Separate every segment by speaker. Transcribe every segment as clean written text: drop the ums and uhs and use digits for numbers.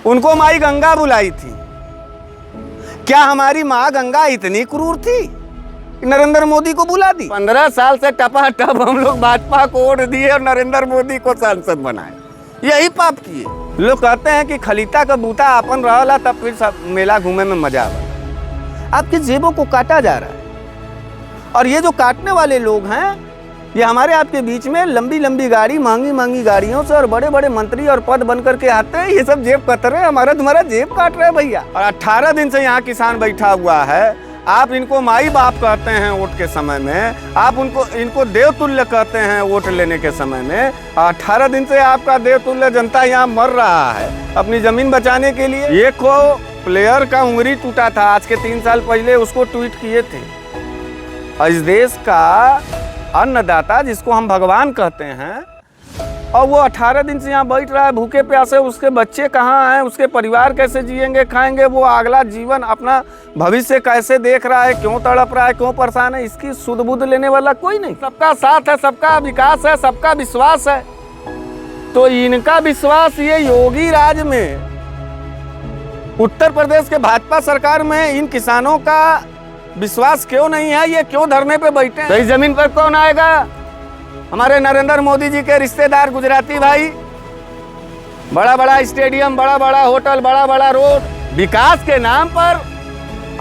Speaker 1: उनको माई गंगा बुलाई थी। क्या हमारी माँ गंगा इतनी क्रूर थी कि नरेंद्र मोदी को बुला दी? 15 साल से टपाटप हम लोग भाजपा को वोट दिए और नरेंद्र मोदी को सांसद बनाए, यही पाप किए। लोग कहते हैं कि खलीता का बूता अपन रहला तब फिर सब मेला घूमे में मजा आवा। आपकी जेबों को काटा जा रहा है और ये जो काटने वाले लोग हैं ये हमारे आपके बीच में लंबी लंबी गाड़ी, महंगी महंगी गाड़ियों से और बड़े बड़े मंत्री और पद बन करके आते हैं। ये सब जेब कतर रहे, हमारा तुम्हारा जेब काट रहे हैं भैया। और 18 दिन से यहाँ किसान बैठा हुआ है, आप इनको माई बाप कहते हैं वोट के समय में, आप इनको देवतुल्य कहते हैं वोट लेने के समय में। 18 दिन से आपका देवतुल्य जनता यहाँ मर रहा है अपनी जमीन बचाने के लिए। एक को प्लेयर का उंगली टूटा था आज के 3 साल पहले, उसको ट्वीट किए थे। और इस देश का अन्नदाता जिसको हम भगवान कहते हैं और वो 18 दिन से यहाँ बैठ रहा है भूखे प्यासे। उसके बच्चे कहाँ हैं, उसके परिवार कैसे जिएंगे खाएंगे, वो अगला जीवन अपना भविष्य कैसे देख रहा है, क्यों तड़प रहा है, क्यों परेशान है, इसकी सुध बुध लेने वाला कोई नहीं। सबका साथ है, सबका विकास है, सबका विश्वास है। तो इनका विश्वास ये योगी राज में, उत्तर प्रदेश के भाजपा सरकार में इन किसानों का विश्वास क्यों नहीं है? ये क्यों धरने पे बैठे हैं? तो इस जमीन पर कौन आएगा? हमारे नरेंद्र मोदी जी के रिश्तेदार गुजराती भाई। बड़ा बड़ा स्टेडियम, बड़ा बड़ा होटल, बड़ा बड़ा रोड, विकास के नाम पर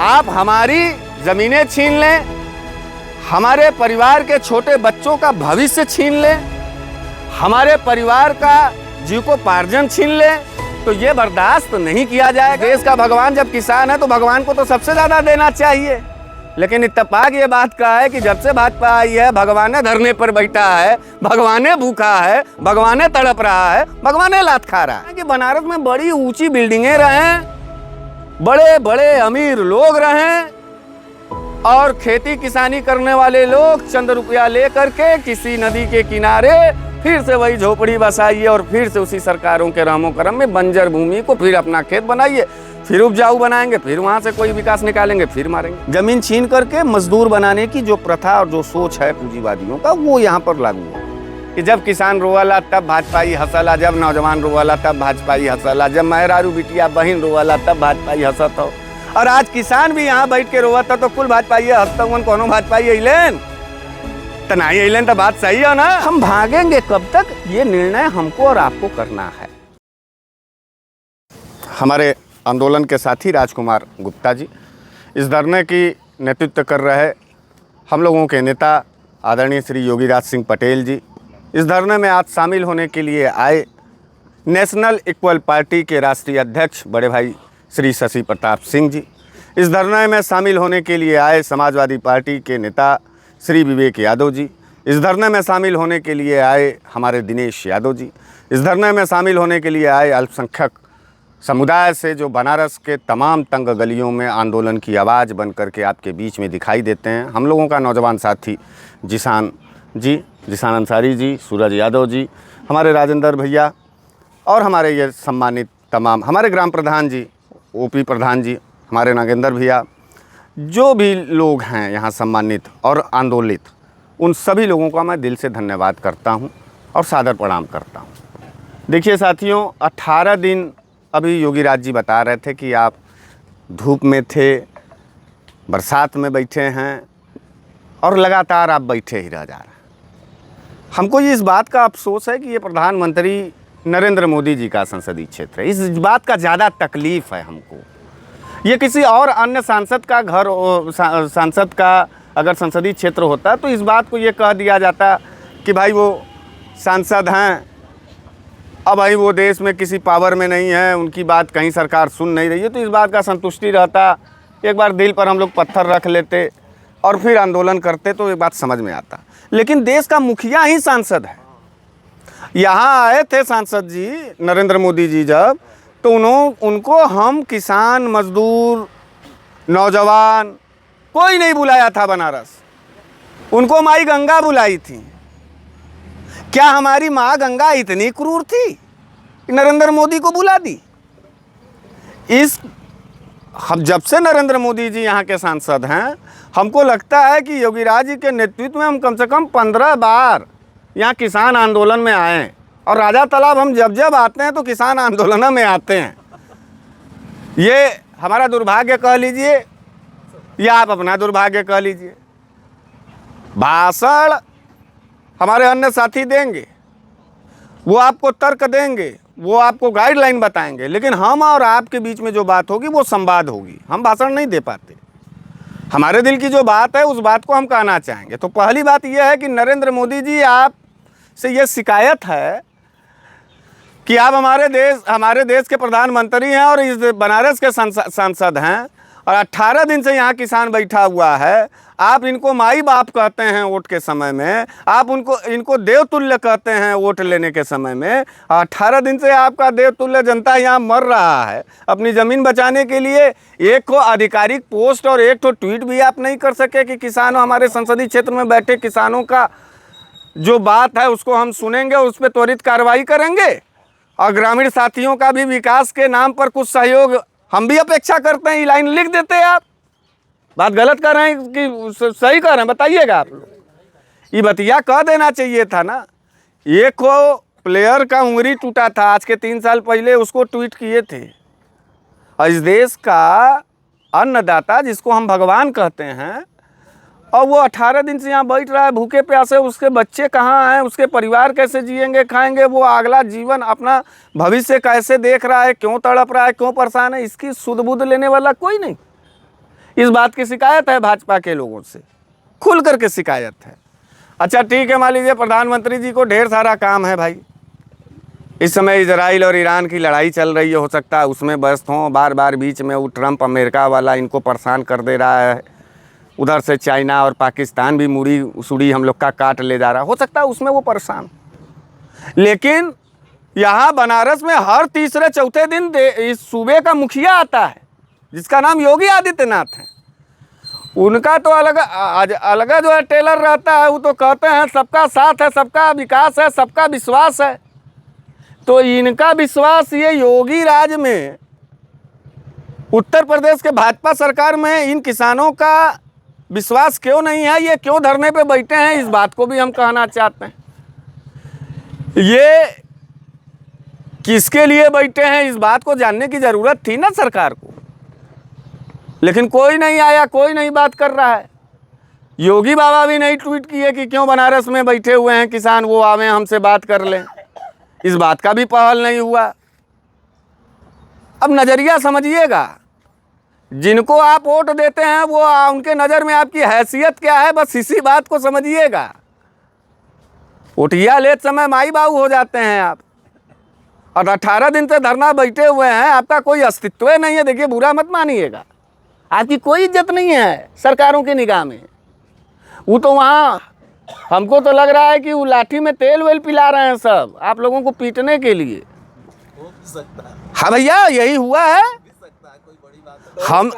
Speaker 1: आप हमारी जमीनें छीन लें, हमारे परिवार के छोटे बच्चों का भविष्य छीन लें, हमारे परिवार का जीविकोपार्जन छीन लें, तो ये बर्दाश्त नहीं किया जाएगा। देश का भगवान जब किसान है तो भगवान को तो सबसे ज्यादा देना चाहिए। लेकिन इत्तेफाक ये बात का है कि जब से भाजपा आई है भगवान धरने पर बैठा है, भगवान भूखा है, भगवान तड़प रहा है, भगवान लात खा रहा है। कि बनारस में बड़ी ऊंची बिल्डिंगें रहें, बड़े बड़े अमीर लोग रहें और खेती किसानी करने वाले लोग चंद रुपया ले करके किसी नदी के किनारे फिर से वही झोपड़ी बसाइए और फिर से उसी सरकारों के रहमो करम में बंजर भूमि को फिर अपना खेत बनाइए, फिर उपजाऊ बनाएंगे, फिर वहां से कोई विकास निकालेंगे, फिर मारेंगे। जमीन छीन करके मजदूर बनाने की जो प्रथा और जो सोच है पूंजीवादियों का, वो यहाँ पर लागू है कि जब किसान रोवाला तब भाजपाई हंसला, जब नौजवान रोवाला तब भाजपाई हंसला, जब मेहरारू बिटिया बहन रोवाला तब भाजपाई हंसत हो। और आज किसान भी यहाँ बैठ के रोवत तो कुल भाजपाई हंसता हुआ, कोनो भाजपाई अइलेन तो नहीं अइलेन तो बात सही है ना। हम भागेंगे कब तक, ये निर्णय हमको और आपको करना है। हमारे आंदोलन के साथी राजकुमार गुप्ता जी इस धरने की नेतृत्व कर रहे हम लोगों के नेता आदरणीय श्री योगीराज सिंह पटेल जी इस धरने में आज शामिल होने के लिए आए। नेशनल इक्वल पार्टी के राष्ट्रीय अध्यक्ष बड़े भाई श्री शशि प्रताप सिंह जी इस धरने में शामिल होने के लिए आए। समाजवादी पार्टी के नेता श्री विवेक यादव जी इस धरने में शामिल होने के लिए आए। हमारे दिनेश यादव जी इस धरने में शामिल होने के लिए आए। अल्पसंख्यक समुदाय से जो बनारस के तमाम तंग गलियों में आंदोलन की आवाज़ बन करके आपके बीच में दिखाई देते हैं। हम लोगों का नौजवान साथी जिसान अंसारी जी, सूरज यादव जी, हमारे राजेंद्र भैया और हमारे ये सम्मानित तमाम हमारे ग्राम प्रधान जी, ओपी प्रधान जी, हमारे नागेंद्र भैया, जो भी लोग हैं यहाँ सम्मानित और आंदोलित, उन सभी लोगों का मैं दिल से धन्यवाद करता हूँ और सादर प्रणाम करता हूँ। देखिए साथियों, 18 दिन अभी योगीराज जी बता रहे थे कि आप धूप में थे, बरसात में बैठे हैं और लगातार आप बैठे ही रह जा रहे हैं। हमको ये इस बात का अफसोस है कि ये प्रधानमंत्री नरेंद्र मोदी जी का संसदीय क्षेत्र है। इस बात का ज़्यादा तकलीफ़ है हमको। ये किसी और अन्य सांसद का घर, सांसद का अगर संसदीय क्षेत्र होता तो इस बात को ये कह दिया जाता कि भाई वो सांसद हैं, अब भाई वो देश में किसी पावर में नहीं है, उनकी बात कहीं सरकार सुन नहीं रही है, तो इस बात का संतुष्टि रहता। एक बार दिल पर हम लोग पत्थर रख लेते और फिर आंदोलन करते तो एक बात समझ में आता। लेकिन देश का मुखिया ही सांसद है। यहाँ आए थे सांसद जी नरेंद्र मोदी जी जब, तो उनको हम किसान, मजदूर, नौजवान कोई नहीं बुलाया था बनारस, उनको माई गंगा बुलाई थी। क्या हमारी माँ गंगा इतनी क्रूर थी कि नरेंद्र मोदी को बुला दी? हम जब से नरेंद्र मोदी जी यहाँ के सांसद हैं, हमको लगता है कि योगीराज जी के नेतृत्व में हम कम से कम 15 बार यहाँ किसान आंदोलन में आए हैं। और राजा तालाब हम जब जब आते हैं तो किसान आंदोलन में आते हैं। ये हमारा दुर्भाग्य कह लीजिए या आप अपना दुर्भाग्य कह लीजिए। भाषण हमारे अन्य साथी देंगे, वो आपको तर्क देंगे, वो आपको गाइडलाइन बताएंगे, लेकिन हम और आपके बीच में जो बात होगी वो संवाद होगी। हम भाषण नहीं दे पाते। हमारे दिल की जो बात है उस बात को हम कहना चाहेंगे। तो पहली बात यह है कि नरेंद्र मोदी जी, आप से ये शिकायत है कि आप हमारे देश के प्रधानमंत्री हैं और इस बनारस के सांसद हैं, और 18 दिन से यहाँ किसान बैठा हुआ है। आप इनको माई बाप कहते हैं वोट के समय में, आप इनको देवतुल्य कहते हैं वोट लेने के समय में। 18 दिन से आपका देवतुल्य जनता यहाँ मर रहा है अपनी ज़मीन बचाने के लिए। एक को आधिकारिक पोस्ट और एक तो ट्वीट भी आप नहीं कर सके कि किसानों, हमारे संसदीय क्षेत्र में बैठे किसानों का जो बात है उसको हम सुनेंगे, उस पर त्वरित कार्रवाई करेंगे, और ग्रामीण साथियों का भी विकास के नाम पर कुछ सहयोग हम भी अपेक्षा करते हैं। ये लाइन लिख देते हैं। आप बात गलत कर रहे हैं कि सही कर रहे हैं, बताइएगा आप लोग। ये बतिया कह देना चाहिए था ना। एक को प्लेयर का उंगली टूटा था आज के 3 साल पहले, उसको ट्वीट किए थे। और इस देश का अन्नदाता जिसको हम भगवान कहते हैं, और वो 18 दिन से यहाँ बैठ रहा है भूखे प्यासे। उसके बच्चे कहाँ हैं, उसके परिवार कैसे जिएंगे खाएंगे, वो अगला जीवन अपना भविष्य कैसे देख रहा है, क्यों तड़प रहा है, क्यों परेशान है, इसकी सुध बुध लेने वाला कोई नहीं। इस बात की शिकायत है भाजपा के लोगों से, खुल करके शिकायत है। अच्छा ठीक है, मान लीजिए प्रधानमंत्री जी को ढेर सारा काम है भाई। इस समय इजराइल और ईरान की लड़ाई चल रही है, हो सकता है उसमें व्यस्त हों। बार बार बीच में वो ट्रंप अमेरिका वाला इनको परेशान कर दे रहा है। उधर से चाइना और पाकिस्तान भी मुड़ी सुड़ी हम लोग का काट ले जा रहा, हो सकता है उसमें वो परेशान। लेकिन यहाँ बनारस में हर तीसरे चौथे दिन इस सूबे का मुखिया आता है जिसका नाम योगी आदित्यनाथ है। उनका तो अलग जो है टेलर रहता है। वो तो कहते हैं सबका साथ है, सबका विकास है, सबका विश्वास है। तो इनका विश्वास ये योगी राज में, उत्तर प्रदेश के भाजपा सरकार में इन किसानों का विश्वास क्यों नहीं है, ये क्यों धरने पे बैठे हैं, इस बात को भी हम कहना चाहते हैं। ये किसके लिए बैठे हैं, इस बात को जानने की ज़रूरत थी ना सरकार को। लेकिन कोई नहीं आया, कोई नहीं बात कर रहा है। योगी बाबा भी नहीं ट्वीट किए कि क्यों बनारस में बैठे हुए हैं किसान, वो आवें हमसे बात कर लें। इस बात का भी पहल नहीं हुआ। अब नज़रिया समझिएगा, जिनको आप वोट देते हैं वो उनके नज़र में आपकी हैसियत क्या है, बस इसी बात को समझिएगा। वोटिया लेते समय माई बाबू हो जाते हैं आप, और 18 दिन से धरना बैठे हुए हैं, आपका कोई अस्तित्व नहीं है। देखिए, बुरा मत मानिएगा, आपकी कोई इज्जत नहीं है सरकारों की निगाह में। वो तो वहाँ हमको तो लग रहा है कि वो लाठी में तेल वेल पिला रहे हैं सब आप लोगों को पीटने के लिए। हाँ भैया, यही हुआ है। हम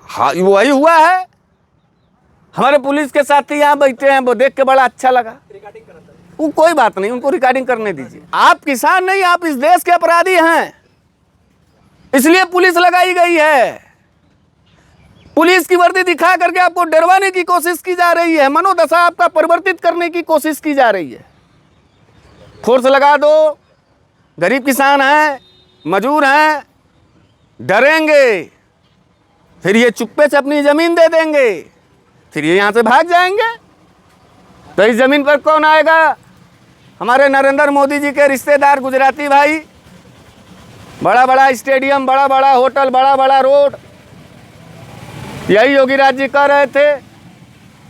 Speaker 1: हाँ वही हुआ है। हमारे पुलिस के साथी यहाँ बैठे हैं, वो देख के बड़ा अच्छा लगा। वो कोई बात नहीं, उनको रिकॉर्डिंग करने दीजिए। आप किसान नहीं, आप इस देश के अपराधी हैं, इसलिए पुलिस लगाई गई है। पुलिस की वर्दी दिखा करके आपको डरवाने की कोशिश की जा रही है, मनोदशा आपका परिवर्तित करने की कोशिश की जा रही है। फोर्स लगा दो, गरीब किसान हैं, मजदूर हैं, डरेंगे, फिर ये चुप्पे से अपनी ज़मीन दे देंगे, फिर ये यहाँ से भाग जाएंगे। तो इस ज़मीन पर कौन आएगा? हमारे नरेंद्र मोदी जी के रिश्तेदार गुजराती भाई। बड़ा बड़ा स्टेडियम, बड़ा बड़ा होटल, बड़ा बड़ा रोड। यही योगी राज जी कह रहे थे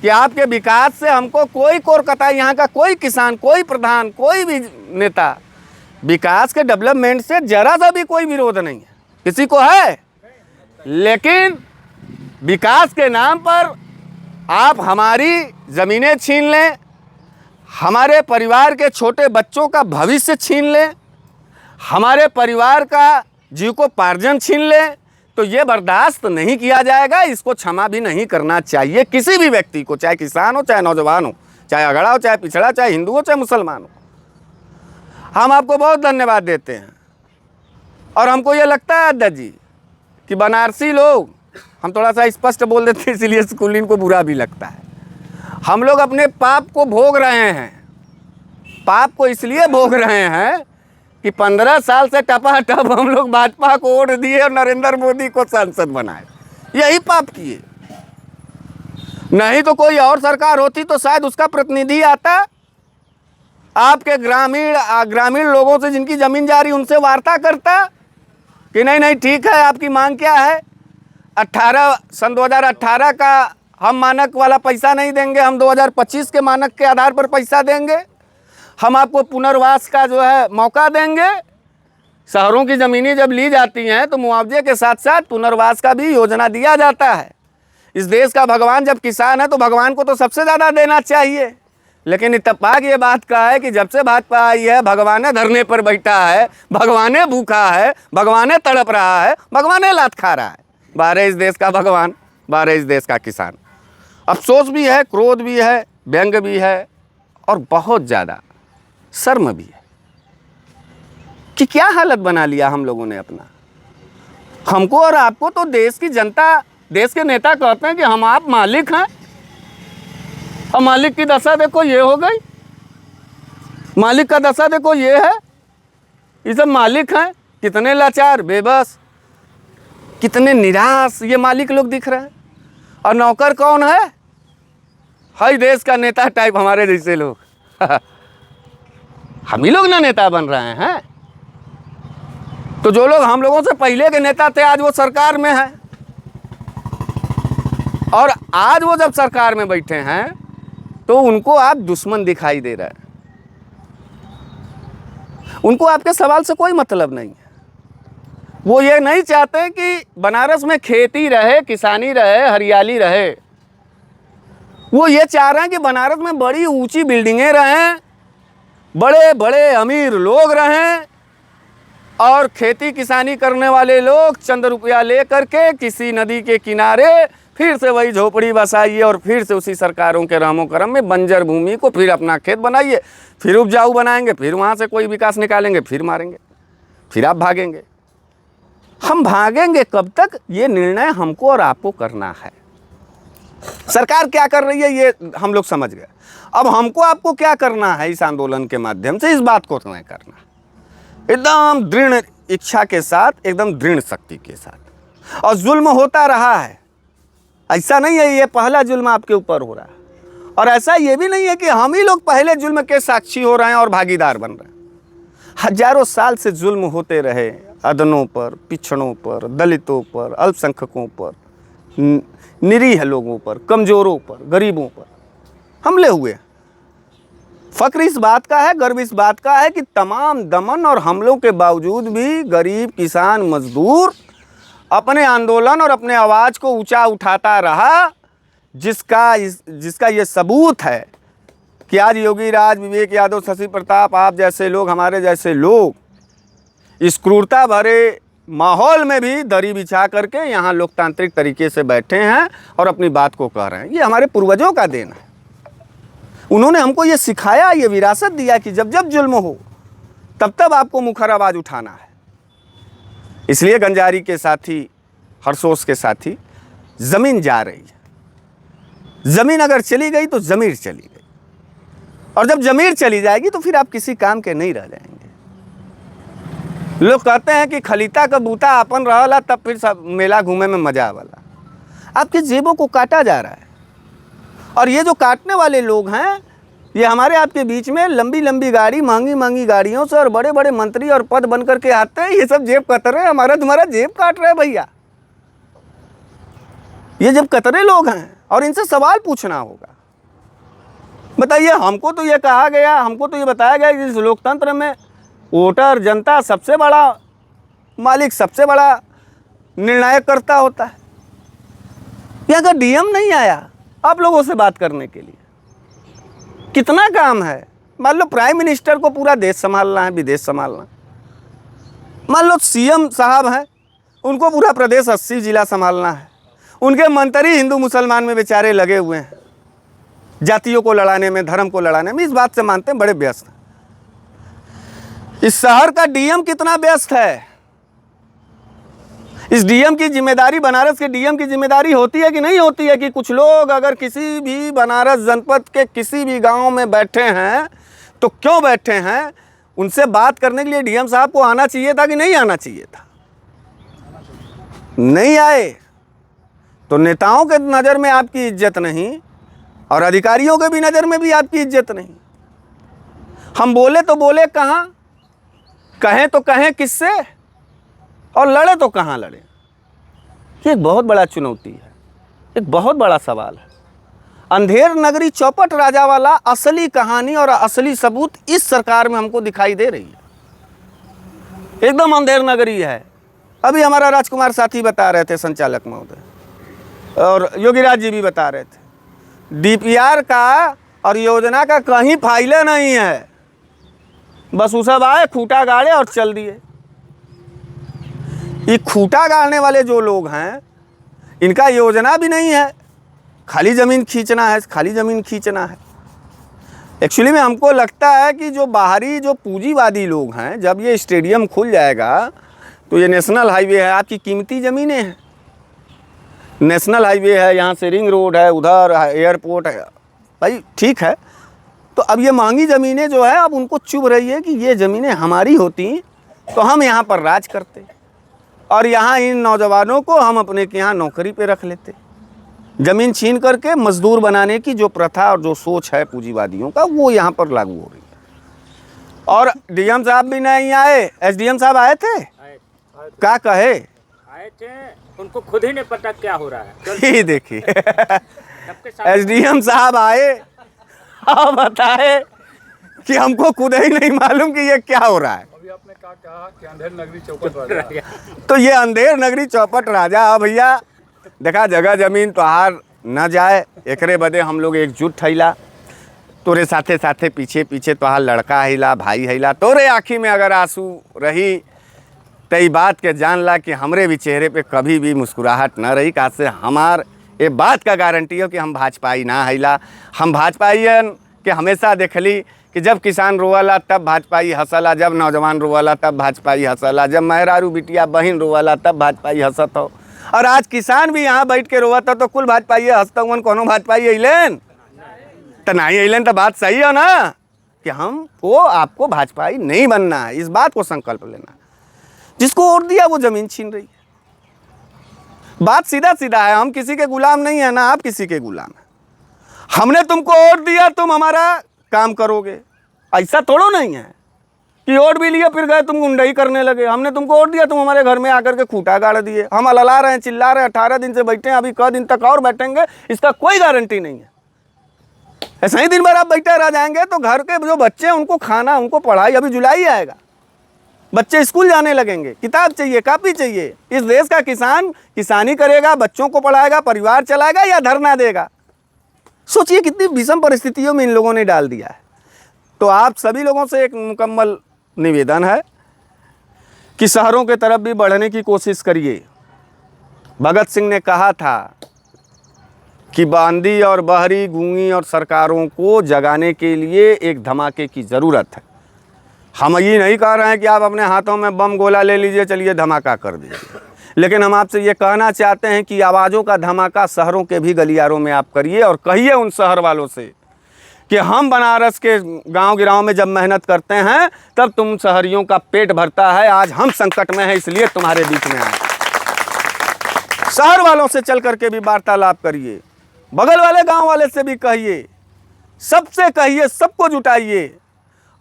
Speaker 1: कि आपके विकास से हमको कोई कोलकाता, यहाँ का कोई किसान, कोई प्रधान, कोई भी नेता, विकास के डेवलपमेंट से जरा सा भी कोई विरोध नहीं है, किसी को है। लेकिन विकास के नाम पर आप हमारी ज़मीनें छीन लें, हमारे परिवार के छोटे बच्चों का भविष्य छीन लें, हमारे परिवार का जीविकोपार्जन छीन लें, तो ये बर्दाश्त नहीं किया जाएगा। इसको क्षमा भी नहीं करना चाहिए किसी भी व्यक्ति को, चाहे किसान हो, चाहे नौजवान हो, चाहे अगड़ा हो, चाहे पिछड़ा, चाहे हिंदू हो, चाहे मुसलमान हो। हम आपको बहुत धन्यवाद देते हैं। और हमको ये लगता है अध्यक्ष जी कि बनारसी लोग, हम थोड़ा सा स्पष्ट बोल देते हैं इसलिए स्कूलिन को बुरा भी लगता है, हम लोग अपने पाप को भोग रहे हैं। पाप को इसलिए भोग रहे हैं कि 15 साल से टपाटप हम लोग भाजपा को वोट दिए और नरेंद्र मोदी को सांसद बनाए, यही पाप किए। नहीं तो कोई और सरकार होती तो शायद उसका प्रतिनिधि आता, आपके ग्रामीण लोगों से जिनकी जमीन जा रही उनसे वार्ता करता कि नहीं ठीक है, आपकी मांग क्या है। सन 2018 का हम मानक वाला पैसा नहीं देंगे, हम 2025 के मानक के आधार पर पैसा देंगे, हम आपको पुनर्वास का जो है मौका देंगे। शहरों की ज़मीनें जब ली जाती हैं तो मुआवजे के साथ साथ पुनर्वास का भी योजना दिया जाता है। इस देश का भगवान जब किसान है तो भगवान को तो सबसे ज़्यादा देना चाहिए, लेकिन इत्तेफाक ये बात का है कि जब से भाजपा आई है भगवान धरने पर बैठा है, भगवान भूखा है, भगवान तड़प रहा है, भगवान लात खा रहा है। 12 इस देश का भगवान, 12 इस देश का किसान। अफसोस भी है, क्रोध भी है, व्यंग भी है और बहुत ज़्यादा शर्म भी है कि क्या हालत बना लिया हम लोगों ने अपना। हमको और आपको तो देश की जनता, देश के नेता कहते हैं कि हम आप मालिक हैं, और मालिक की दशा देखो ये हो गई। मालिक का दशा देखो ये है। ये सब मालिक हैं, कितने लाचार, बेबस, कितने निराश ये मालिक लोग दिख रहे हैं। और नौकर कौन है? हर देश का नेता टाइप हमारे जैसे लोग हम ही लोग ना नेता बन रहे हैं। तो जो लोग हम लोगों से पहले के नेता थे आज वो सरकार में हैं, और आज वो जब सरकार में बैठे हैं तो उनको आप दुश्मन दिखाई दे रहा है। उनको आपके सवाल से कोई मतलब नहीं है। वो ये नहीं चाहते कि बनारस में खेती रहे, किसानी रहे, हरियाली रहे। वो ये चाह रहे हैं कि बनारस में बड़ी ऊंची बिल्डिंगें रहें, बड़े बड़े अमीर लोग रहें, और खेती किसानी करने वाले लोग चंद रुपया ले करके किसी नदी के किनारे फिर से वही झोपड़ी बसाइए और फिर से उसी सरकारों के रहमो करम में बंजर भूमि को फिर अपना खेत बनाइए, फिर उपजाऊ बनाएंगे, फिर वहाँ से कोई विकास निकालेंगे, फिर मारेंगे, फिर आप भागेंगे। हम भागेंगे कब तक? ये निर्णय हमको और आपको करना है। सरकार क्या कर रही है ये हम लोग समझ गए। अब हमको आपको क्या करना है इस आंदोलन के माध्यम से, इस बात को तय करना एकदम दृढ़ इच्छा के साथ, एकदम दृढ़ शक्ति के साथ। और जुल्म होता रहा है, ऐसा नहीं है ये पहला जुल्म आपके ऊपर हो रहा है, और ऐसा ये भी नहीं है कि हम ही लोग पहले जुल्म के साक्षी हो रहे हैं और भागीदार बन रहे हैं। हजारों साल से जुल्म होते रहे, अदनों पर, पिछड़ों पर, दलितों पर, अल्पसंख्यकों पर, निरीह लोगों पर, कमज़ोरों पर, गरीबों पर हमले हुए। फ़ख्र इस बात का है, गर्व इस बात का है कि तमाम दमन और हमलों के बावजूद भी गरीब, किसान, मजदूर अपने आंदोलन और अपने आवाज़ को ऊंचा उठाता रहा, जिसका ये सबूत है कि आज योगी राज, विवेक यादव, शशि प्रताप, आप जैसे लोग, हमारे जैसे लोग इस क्रूरता भरे माहौल में भी दरी बिछा करके यहाँ लोकतांत्रिक तरीके से बैठे हैं और अपनी बात को कह रहे हैं। ये हमारे पूर्वजों का देन है। उन्होंने हमको ये सिखाया, ये विरासत दिया कि जब जब जुल्म हो तब तब आपको मुखर आवाज़ उठाना है। इसलिए गंजारी के साथी, हरसोस के साथी, ज़मीन जा रही है। ज़मीन अगर चली गई तो ज़मीर चली गई, और जब ज़मीर चली जाएगी तो फिर आप किसी काम के नहीं रह जाएंगे। लोग कहते हैं कि खलीता का बूता अपन रहला तब फिर सब मेला घूमे में मजा वाला। आपके जेबों को काटा जा रहा है, और ये जो काटने वाले लोग हैं ये हमारे आपके बीच में लंबी लंबी गाड़ी, महंगी महंगी गाड़ियों से और बड़े बड़े मंत्री और पद बन करके आते हैं। ये सब जेब कतरे, हमारा तुम्हारा जेब काट रहे हैं भैया। ये जब कतरे लोग हैं और इनसे सवाल पूछना होगा। बताइए, हमको तो ये कहा गया, हमको तो ये बताया गया कि इस लोकतंत्र में वोटर, जनता सबसे बड़ा मालिक, सबसे बड़ा निर्णायक कर्ता होता है। यहाँ का डीएम नहीं आया आप लोगों से बात करने के लिए। कितना काम है। मान लो प्राइम मिनिस्टर को पूरा देश संभालना है, विदेश संभालना। मान लो सीएम साहब हैं, उनको पूरा प्रदेश 80 जिला संभालना है। उनके मंत्री हिंदू मुसलमान में बेचारे लगे हुए हैं, जातियों को लड़ाने में, धर्म को लड़ाने में। इस बात से मानते हैं बड़े व्यस्त हैं। इस शहर का डीएम कितना व्यस्त है। इस डीएम की जिम्मेदारी, बनारस के डीएम की जिम्मेदारी होती है कि नहीं होती है कि कुछ लोग अगर किसी भी बनारस जनपद के किसी भी गांव में बैठे हैं तो क्यों बैठे हैं उनसे बात करने के लिए डीएम साहब को आना चाहिए था कि नहीं आना चाहिए था? नहीं आए तो नेताओं के नज़र में आपकी इज्जत नहीं और अधिकारियों के भी नज़र में भी आपकी इज्जत नहीं। हम बोले तो बोले कहाँ, कहें तो कहें किससे, और लड़े तो कहाँ लड़े। ये एक बहुत बड़ा चुनौती है, एक बहुत बड़ा सवाल है। अंधेर नगरी चौपट राजा वाला असली कहानी और असली सबूत इस सरकार में हमको दिखाई दे रही है। एकदम अंधेर नगरी है। अभी हमारा राजकुमार साथी बता रहे थे, संचालक महोदय, और योगीराज जी भी बता रहे थे, डीपीआर का और योजना का कहीं फाइलें नहीं है। बस वो सब आए, खूंटा गाड़े और चल दिए। ये खूंटा गाड़ने वाले जो लोग हैं, इनका योजना भी नहीं है, खाली ज़मीन खींचना है, खाली ज़मीन खींचना है। एक्चुअली में हमको लगता है कि जो बाहरी जो पूंजीवादी लोग हैं, जब ये स्टेडियम खुल जाएगा तो ये नेशनल हाईवे है, आपकी कीमती ज़मीनें हैं, नेशनल हाईवे है, यहाँ से रिंग रोड है, उधर एयरपोर्ट है, भाई ठीक है। तो अब ये महंगी ज़मीनें जो है, अब उनको चुभ रही है कि ये ज़मीनें हमारी होती तो हम यहाँ पर राज करते और यहाँ इन नौजवानों को हम अपने के यहाँ नौकरी पे रख लेते। ज़मीन छीन करके मजदूर बनाने की जो प्रथा और जो सोच है पूंजीवादियों का, वो यहाँ पर लागू हो रही है। और डीएम साहब भी नहीं आए, एसडीएम साहब आए थे, क्या कहे?
Speaker 2: आए थे, उनको खुद ही नहीं पता क्या हो रहा है।
Speaker 1: ये देखिए एसडीएम साहब आए और बताए कि हमको खुद ही नहीं मालूम कि ये क्या हो रहा है।
Speaker 3: अभी आपने कहा कि अंधेर नगरी चौपट राजा,
Speaker 1: तो ये अंधेर नगरी चौपट राजा, भैया देखा जगह जमीन तोहार न जाए, एकरे बदे हम लोग एकजुट थैला, तोरे साथे साथे पीछे पीछे तोहार लड़का हिला, भाई हिला, तोरे आँखी में अगर आंसू रही तो ये बात के जान ला कि हमरे भी चेहरे पे कभी भी मुस्कुराहट न रही। कहा से हमार ये बात का गारंटी हो कि हम भाजपाई ना हिला। हम भाजपाइयन के हमेशा देखली कि जब किसान रोवाला तब भाजपाई हंसला, जब नौजवान रोवाला तब भाजपाई हंसला, जब मेहरारू बिटिया बहन रोवाला तब भाजपाई हंसत हो। और आज किसान भी यहाँ बैठ के रोवत हो तो कुल भाजपाई हंसता हुआ, कोनो भाजपाई अइलन तो नहीं अइलन। तो बात सही हो ना कि हमको आपको भाजपाई नहीं बनना है, इस बात को संकल्प लेना। जिसको वोट दिया वो जमीन छीन रही है। बात सीधा सीधा है, हम किसी के गुलाम नहीं है ना आप किसी के गुलाम है। हमने तुमको वोट दिया, तुम हमारा काम करोगे, ऐसा थोड़ो नहीं है कि वोट भी लिया फिर गए तुम गुंडाई करने लगे। हमने तुमको वोट दिया, तुम हमारे घर में आकर के खूंटा गाड़ दिए। हम अलला रहे हैं, चिल्ला रहे हैं, 18 दिन से बैठे हैं, अभी क दिन तक और बैठेंगे इसका कोई गारंटी नहीं है। ऐसा ही दिन भर आप बैठे रह जाएंगे तो घर के जो बच्चे हैं उनको खाना, उनको पढ़ाई, अभी जुलाई आएगा, बच्चे स्कूल जाने लगेंगे, किताब चाहिए, कापी चाहिए। इस देश का किसान किसानी करेगा, बच्चों को पढ़ाएगा, परिवार चलाएगा या धरना देगा? सोचिए कितनी विषम परिस्थितियों में इन लोगों ने डाल दिया है। तो आप सभी लोगों से एक मुकम्मल निवेदन है कि शहरों के तरफ भी बढ़ने की कोशिश करिए। भगत सिंह ने कहा था कि बांदी और बहरी, गूंगी और सरकारों को जगाने के लिए एक धमाके की ज़रूरत है। हम ये नहीं कह रहे हैं कि आप अपने हाथों में बम गोला ले लीजिए, चलिए धमाका कर दीजिए, लेकिन हम आपसे ये कहना चाहते हैं कि आवाज़ों का धमाका शहरों के भी गलियारों में आप करिए और कहिए उन शहर वालों से कि हम बनारस के गांव गिराव में जब मेहनत करते हैं तब तुम शहरियों का पेट भरता है। आज हम संकट में हैं इसलिए तुम्हारे बीच में आए। शहर वालों से चल करके भी वार्तालाप करिए, बगल वाले गांव वाले से भी कहिए, सबसे कहिए, सबको जुटाइए।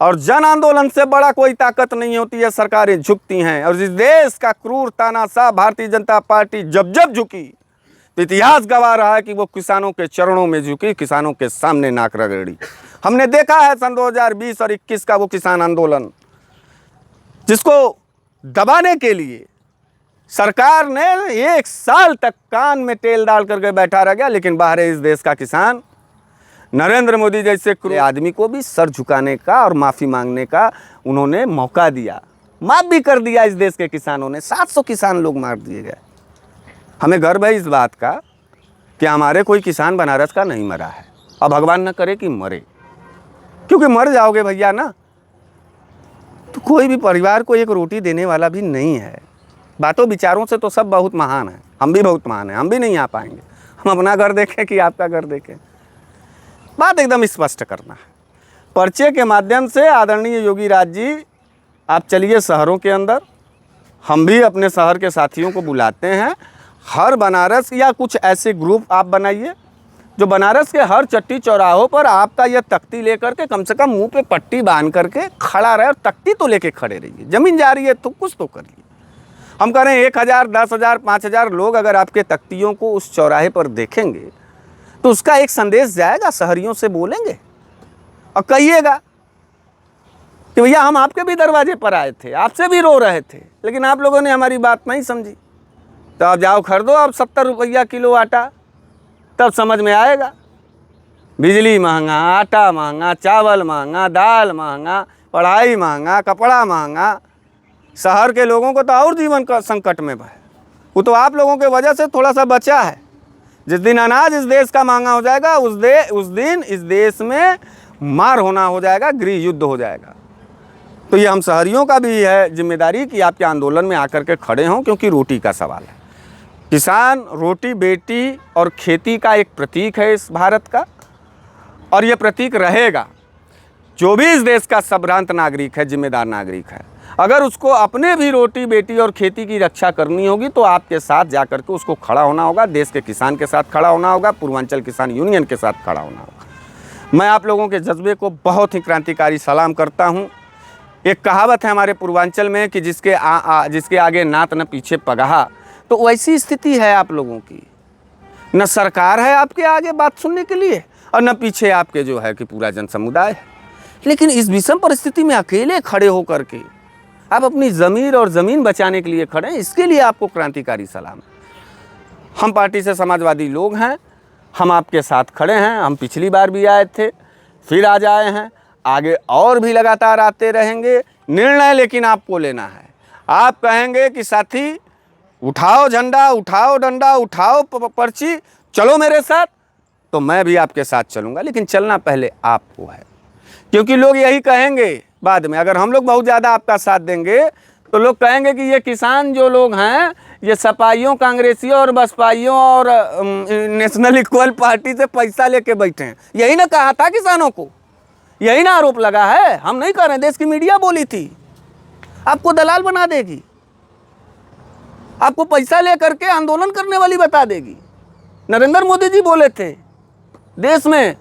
Speaker 1: और जन आंदोलन से बड़ा कोई ताकत नहीं होती है, सरकारें झुकती हैं। और इस देश का क्रूर तानाशाह भारतीय जनता पार्टी जब जब झुकी तो इतिहास गवाह रहा है कि वो किसानों के चरणों में झुकी, किसानों के सामने नाक रगड़ी। हमने देखा है सन 2020 और 21 का वो किसान आंदोलन, जिसको दबाने के लिए सरकार ने 1 साल तक कान में तेल डाल करके बैठा रह गया। लेकिन बाहर इस देश का किसान नरेंद्र मोदी जैसे क्रूर आदमी को भी सर झुकाने का और माफ़ी मांगने का उन्होंने मौका दिया, माफ़ भी कर दिया। इस देश के किसानों ने 700 किसान लोग मार दिए गए। हमें गर्व है इस बात का कि हमारे कोई किसान बनारस का नहीं मरा है, और भगवान न करे कि मरे, क्योंकि मर जाओगे भैया ना तो कोई भी परिवार को एक रोटी देने वाला भी नहीं है। बातों विचारों से तो सब बहुत महान है, हम भी बहुत महान हैं, हम भी नहीं आ पाएंगे। हम अपना घर देखें कि आपका घर देखें, बात एकदम स्पष्ट करना है। पर्चे के माध्यम से आदरणीय योगी राज जी आप चलिए शहरों के अंदर, हम भी अपने शहर के साथियों को बुलाते हैं। हर बनारस या कुछ ऐसे ग्रुप आप बनाइए जो बनारस के हर चट्टी चौराहों पर आपका यह तख्ती लेकर के कम से कम मुंह पे पट्टी बांध करके खड़ा रहे, और तख्ती तो लेके खड़े रहिए। ज़मीन जा रही है तो कुछ तो करिए। हम कह रहे हैं 1000, 10,000, 5,000 लोग अगर आपके तख्तियों को उस चौराहे पर देखेंगे तो उसका एक संदेश जाएगा, शहरियों से बोलेंगे और कहिएगा कि भैया हम आपके भी दरवाजे पर आए थे, आपसे भी रो रहे थे, लेकिन आप लोगों ने हमारी बात नहीं समझी। तो आप जाओ खरीदो अब 70 रुपया किलो आटा, तब समझ में आएगा। बिजली महंगा, आटा महंगा, चावल महंगा, दाल महंगा, पढ़ाई महंगा, कपड़ा महंगा। शहर के लोगों को तो और जीवन का संकट में है। वो तो आप लोगों के वजह से थोड़ा सा बचा है। जिस दिन अनाज इस देश का महंगा हो जाएगा उस दिन इस देश में मार होना हो जाएगा, गृह युद्ध हो जाएगा। तो ये हम शहरियों का भी है जिम्मेदारी कि आपके आंदोलन में आकर के खड़े हों, क्योंकि रोटी का सवाल है। किसान, रोटी, बेटी और खेती का एक प्रतीक है इस भारत का, और ये प्रतीक रहेगा। जो भी इस देश का संभ्रांत नागरिक है, जिम्मेदार नागरिक है, अगर उसको अपने भी रोटी, बेटी और खेती की रक्षा करनी होगी तो आपके साथ जाकर के उसको खड़ा होना होगा। देश के किसान के साथ खड़ा होना होगा, पूर्वांचल किसान यूनियन के साथ खड़ा होना होगा। मैं आप लोगों के जज्बे को बहुत ही क्रांतिकारी सलाम करता हूँ। एक कहावत है हमारे पूर्वांचल में कि जिसके आगे नात न पीछे पगहा, तो वैसी स्थिति है आप लोगों की। न सरकार है आपके आगे बात सुनने के लिए और न पीछे आपके जो है कि पूरा जन समुदाय है। लेकिन इस विषम परिस्थिति में अकेले खड़े होकर के आप अपनी ज़मीर और ज़मीन बचाने के लिए खड़े हैं, इसके लिए आपको क्रांतिकारी सलाम। हम पार्टी से समाजवादी लोग हैं, हम आपके साथ खड़े हैं। हम पिछली बार भी आए थे, फिर आज आए हैं, आगे और भी लगातार आते रहेंगे। निर्णय लेकिन आपको लेना है। आप कहेंगे कि साथी उठाओ झंडा, उठाओ डंडा, उठाओ पर्ची, चलो मेरे साथ, तो मैं भी आपके साथ चलूँगा। लेकिन चलना पहले आपको है, क्योंकि लोग यही कहेंगे बाद में। अगर हम लोग बहुत ज़्यादा आपका साथ देंगे तो लोग कहेंगे कि ये किसान जो लोग हैं ये सपाइयों, कांग्रेसियों और बसपाइयों और नेशनल इक्वल पार्टी से पैसा लेके बैठे हैं। यही ना कहा था किसानों को, यही ना आरोप लगा है। हम नहीं कर रहे हैं, देश की मीडिया बोली थी। आपको दलाल बना देगी, आपको पैसा ले करके आंदोलन करने वाली बता देगी। नरेंद्र मोदी जी बोले थे देश में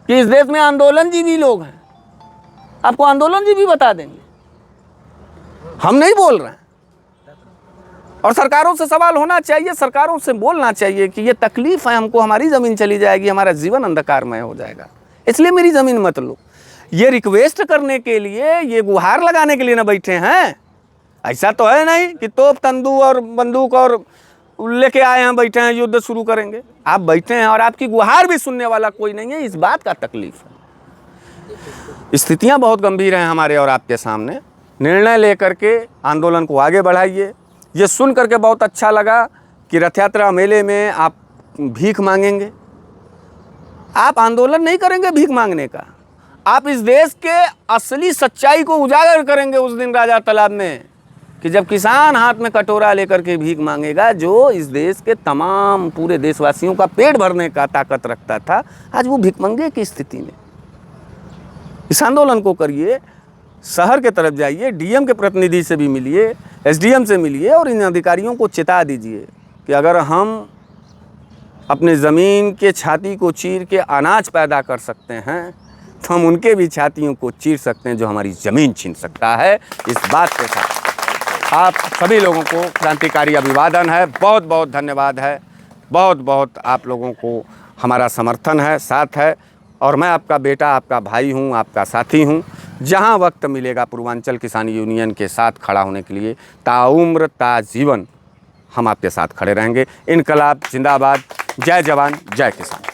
Speaker 1: कि इस देश में आंदोलनजीवी लोग हैं, आपको आंदोलनजीवी बता देंगे। हम नहीं बोल रहे हैं। और सरकारों से सवाल होना चाहिए, सरकारों से बोलना चाहिए कि ये तकलीफ है हमको, हमारी ज़मीन चली जाएगी, हमारा जीवन अंधकारमय हो जाएगा, इसलिए मेरी ज़मीन मत लो। ये रिक्वेस्ट करने के लिए, ये गुहार लगाने के लिए ना बैठे हैं। ऐसा तो है नहीं कि तोप, तंदूक और बंदूक और लेके आए हैं, बैठे हैं, युद्ध शुरू करेंगे। आप बैठे हैं और आपकी गुहार भी सुनने वाला कोई नहीं है, इस बात का तकलीफ है। स्थितियां बहुत गंभीर हैं हमारे और आपके सामने। निर्णय लेकर के आंदोलन को आगे बढ़ाइए। ये सुन करके बहुत अच्छा लगा कि रथ यात्रा मेले में आप भीख मांगेंगे। आप आंदोलन नहीं करेंगे भीख मांगने का, आप इस देश के असली सच्चाई को उजागर करेंगे उस दिन राजा तालाब में, कि जब किसान हाथ में कटोरा लेकर के भीख मांगेगा, जो इस देश के तमाम पूरे देशवासियों का पेट भरने का ताकत रखता था, आज वो भिखमंगे की स्थिति में। इस आंदोलन को करिए, शहर के तरफ जाइए, डीएम के प्रतिनिधि से भी मिलिए, एसडीएम से मिलिए और इन अधिकारियों को चेता दीजिए कि अगर हम अपने ज़मीन के छाती को चीर के अनाज पैदा कर सकते हैं तो हम उनके भी छातियों को चीर सकते हैं जो हमारी ज़मीन छीन सकता है। इस बात के साथ आप सभी लोगों को क्रांतिकारी अभिवादन है, बहुत बहुत धन्यवाद है, बहुत बहुत आप लोगों को हमारा समर्थन है, साथ है। और मैं आपका बेटा, आपका भाई हूँ, आपका साथी हूँ। जहाँ वक्त मिलेगा पूर्वांचल किसान यूनियन के साथ खड़ा होने के लिए ताउम्र ताजीवन हम आपके साथ खड़े रहेंगे। इनकलाब जिंदाबाद, जय जवान जय किसान।